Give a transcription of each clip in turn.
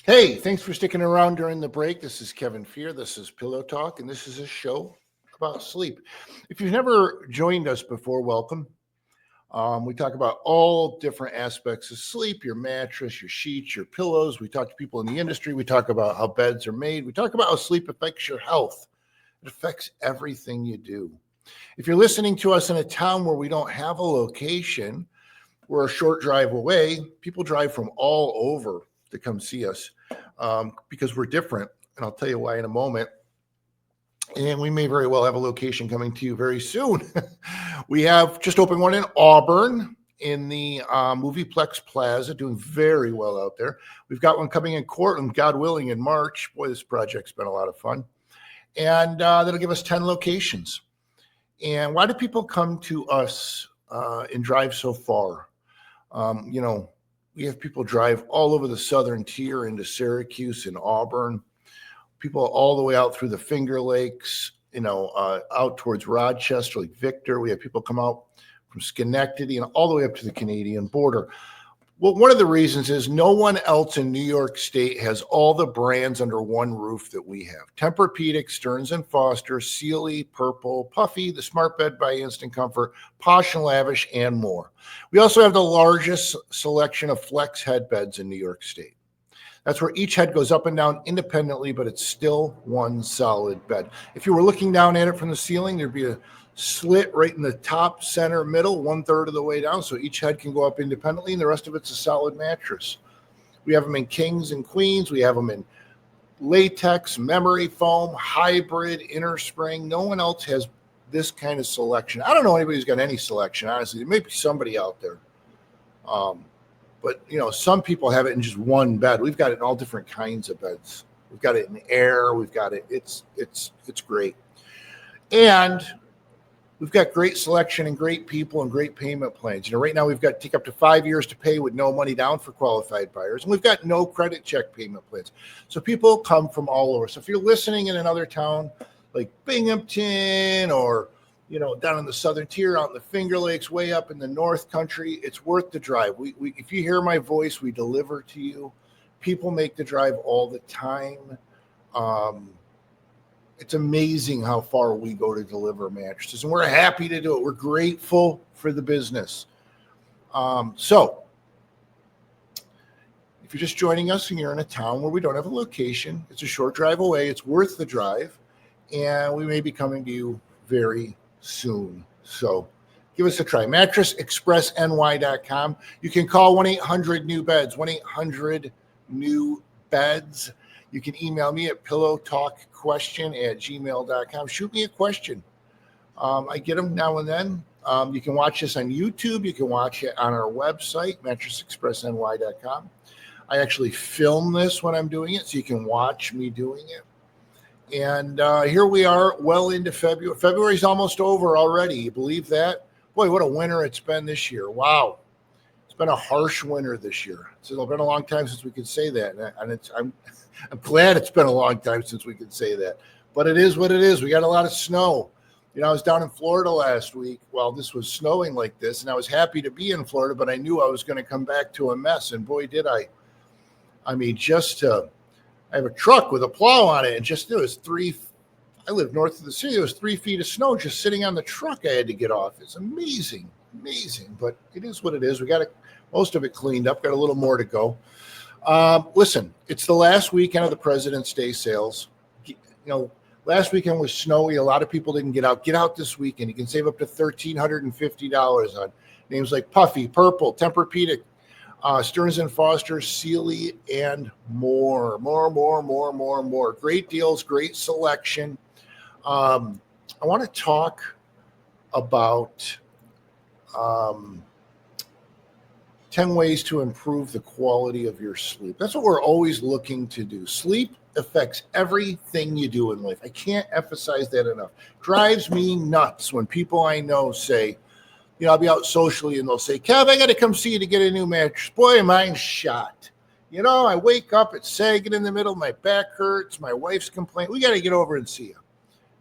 Hey, thanks for sticking around during the break. This is Kevin Fear. This is Pillow Talk, and this is a show about sleep. If you've never joined us before, welcome. We talk about all different aspects of sleep, your mattress, your sheets, your pillows. We talk to people in the industry. We talk about how beds are made. We talk about how sleep affects your health. It affects everything you do. If you're listening to us in a town where we don't have a location, we're a short drive away. People drive from all over to come see us because we're different. And I'll tell you why in a moment. And we may very well have a location coming to you very soon. We have just opened one in Auburn in the Movieplex Plaza, doing very well out there. We've got one coming in Cortland, God willing, in March. Boy, this project's been a lot of fun. And that'll give us 10 locations. And why do people come to us and drive so far? We have people drive all over the southern tier into Syracuse and Auburn, people all the way out through the Finger Lakes, out towards Rochester, like Victor. We have people come out from Schenectady and all the way up to the Canadian border. Well, one of the reasons is no one else in New York State has all the brands under one roof that we have. Tempur-Pedic, Stearns & Foster, Sealy, Purple, Puffy, the Smart Bed by Instant Comfort, Posh and Lavish, and more. We also have the largest selection of flex head beds in New York State. That's where each head goes up and down independently, but it's still one solid bed. If you were looking down at it from the ceiling, there'd be a slit right in the top, center, middle, 1/3 of the way down, so each head can go up independently, and the rest of it's a solid mattress. We have them in kings and queens. We have them in latex, memory foam, hybrid, inner spring. No one else has this kind of selection. I don't know anybody who's got any selection, honestly. There may be somebody out there. But some people have it in just one bed. We've got it in all different kinds of beds. We've got it in air. We've got it. It's great. And we've got great selection and great people and great payment plans. Right now we've got take up to 5 years to pay with no money down for qualified buyers. And we've got no credit check payment plans. So people come from all over. So if you're listening in another town like Binghamton or down in the southern tier, out in the Finger Lakes, way up in the North Country, it's worth the drive. We if you hear my voice, we deliver to you. People make the drive all the time. It's amazing how far we go to deliver mattresses, and we're happy to do it. We're grateful for the business. So if you're just joining us and you're in a town where we don't have a location, it's a short drive away. It's worth the drive, and we may be coming to you very soon. So give us a try. MattressExpressNY.com. You can call 1-800-NEW-BEDS, 1-800-NEW-BEDS. You can email me at pillowtalkquestion@gmail.com. Shoot me a question. I get them now and then. You can watch this on YouTube. You can watch it on our website, MattressExpressNY.com. I actually film this when I'm doing it, so you can watch me doing it. And here we are well into February. February's almost over already. You believe that? Boy, what a winter it's been this year. Wow. It's been a harsh winter this year. It's been a long time since we could say that. And I'm glad it's been a long time since we could say that. But it is what it is. We got a lot of snow. I was down in Florida last week while this was snowing like this, and I was happy to be in Florida, but I knew I was going to come back to a mess. And boy, did I. I mean, I have a truck with a plow on it, and I live north of the city. There was 3 feet of snow just sitting on the truck I had to get off. It's amazing, but it is what it is. We got most of it cleaned up, got a little more to go. Listen, it's the last weekend of the President's Day sales. Last weekend was snowy. A lot of people didn't get out. Get out this weekend. You can save up to $1,350 on names like Puffy, Purple, Tempur-Pedic, Stearns & Foster, Sealy, and more. Great deals, great selection. I want to talk about 10 ways to improve the quality of your sleep. That's what we're always looking to do. Sleep affects everything you do in life. I can't emphasize that enough. Drives me nuts when people I know say, I'll be out socially and they'll say, Kev, I got to come see you to get a new mattress. Boy, mine's shot. I wake up, it's sagging in the middle, my back hurts, my wife's complaining. We got to get over and see you.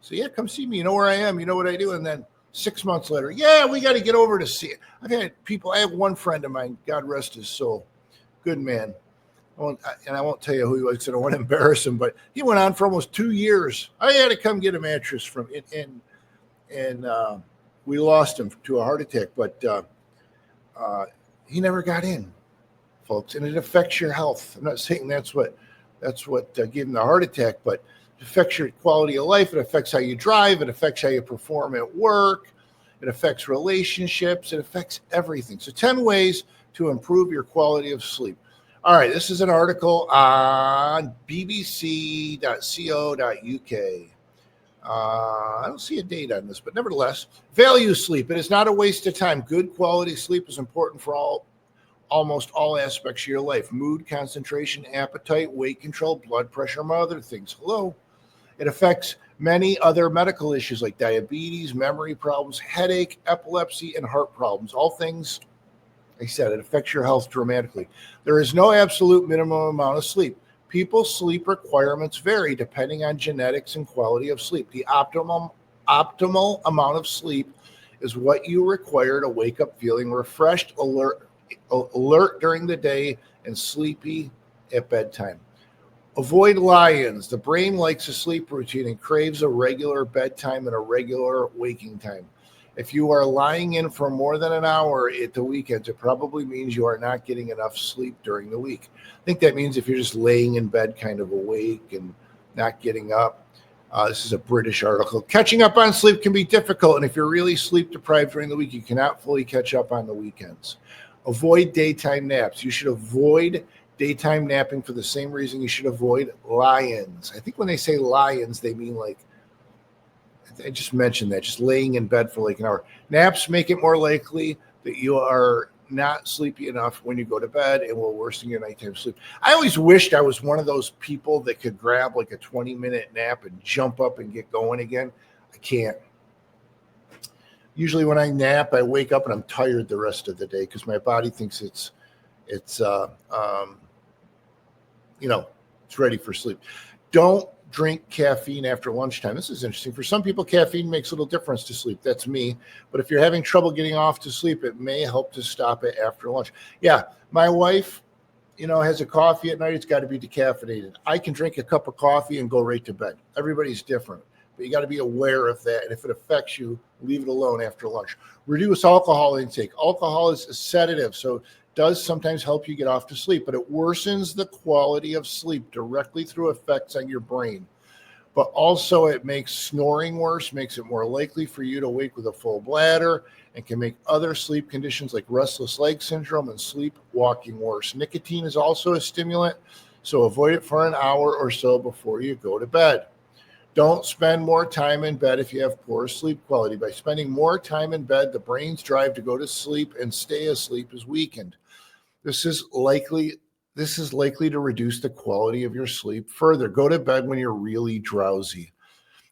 So yeah, come see me. You know where I am. You know what I do. And then 6 months later, yeah, we got to get over to see it. I have one friend of mine, God rest his soul, good man. and I won't tell you who he was because I don't want to embarrass him, but he went on for almost 2 years. I had to come get a mattress from it, and we lost him to a heart attack, but he never got in, folks, and it affects your health. I'm not saying that's what gave him the heart attack, but it affects your quality of life. It affects how you drive. It affects how you perform at work. It affects relationships. It affects everything. So 10 ways to improve your quality of sleep. All right, this is an article on bbc.co.uk. I don't see a date on this, but nevertheless, value sleep. It is not a waste of time. Good quality sleep is important for almost all aspects of your life. Mood, concentration, appetite, weight control, blood pressure, among other things. Hello. It affects many other medical issues like diabetes, memory problems, headache, epilepsy, and heart problems. All things, I said, it affects your health dramatically. There is no absolute minimum amount of sleep. People's sleep requirements vary depending on genetics and quality of sleep. The optimal amount of sleep is what you require to wake up feeling refreshed, alert during the day, and sleepy at bedtime. Avoid lie-ins. The brain likes a sleep routine and craves a regular bedtime and a regular waking time. If you are lying in for more than an hour at the weekends, it probably means you are not getting enough sleep during the week. I think that means if you're just laying in bed kind of awake and not getting up. This is a British article. Catching up on sleep can be difficult, and if you're really sleep deprived during the week, you cannot fully catch up on the weekends. Avoid daytime naps. You should avoid daytime napping for the same reason you should avoid lie-ins. I think when they say lie-ins, they mean like, I just mentioned that, just laying in bed for like an hour. Naps make it more likely that you are not sleepy enough when you go to bed and will worsen your nighttime sleep. I always wished I was one of those people that could grab like a 20-minute nap and jump up and get going again. I can't. Usually when I nap, I wake up and I'm tired the rest of the day because my body thinks it's ready for sleep. Don't drink caffeine after lunchtime. This is interesting. For some people, caffeine makes little difference to sleep. That's me. But if you're having trouble getting off to sleep, it may help to stop it after lunch. Yeah, my wife, has a coffee at night. It's got to be decaffeinated. I can drink a cup of coffee and go right to bed. Everybody's different. But you got to be aware of that. And if it affects you, leave it alone after lunch. Reduce alcohol intake. Alcohol is a sedative, so it does sometimes help you get off to sleep, but it worsens the quality of sleep directly through effects on your brain. But also it makes snoring worse, makes it more likely for you to wake with a full bladder, and can make other sleep conditions like restless leg syndrome and sleepwalking worse. Nicotine is also a stimulant, so avoid it for an hour or so before you go to bed. Don't spend more time in bed if you have poor sleep quality. By spending more time in bed, the brain's drive to go to sleep and stay asleep is weakened. This is likely to reduce the quality of your sleep further. Go to bed when you're really drowsy.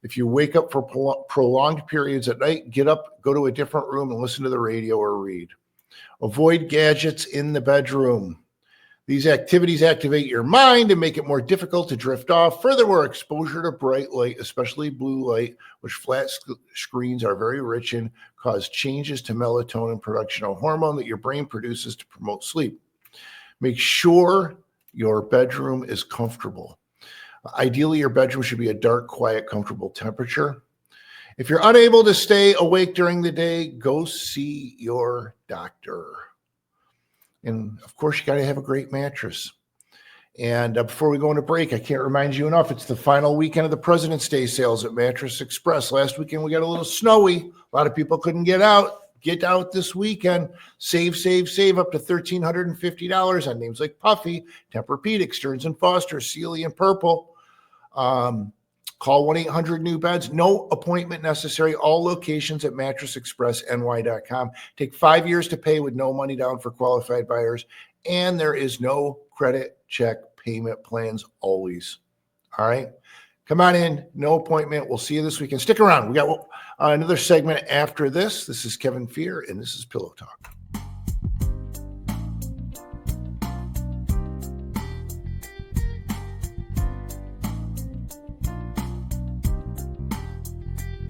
If you wake up for prolonged periods at night, get up, go to a different room and listen to the radio or read. Avoid gadgets in the bedroom. These activities activate your mind and make it more difficult to drift off. Furthermore, exposure to bright light, especially blue light, which flat screens are very rich in, cause changes to melatonin production, a hormone that your brain produces to promote sleep. Make sure your bedroom is comfortable. Ideally, your bedroom should be a dark, quiet, comfortable temperature. If you're unable to stay awake during the day, go see your doctor. And of course, you got to have a great mattress. And before we go into break, I can't remind you enough, it's the final weekend of the President's Day sales at Mattress Express. Last weekend, we got a little snowy. A lot of people couldn't get out. Get out this weekend. Save up to $1,350 on names like Puffy, Tempur-Pedic, Stearns & Foster, Sealy, and Purple. Call 1-800-NEW-BEDS. No appointment necessary. All locations at mattressexpressny.com. Take 5 years to pay with no money down for qualified buyers. And there is no credit check payment plans always. All right. Come on in. No appointment. We'll see you this weekend. Stick around. We got another segment after this. This is Kevin Fear, and this is Pillow Talk.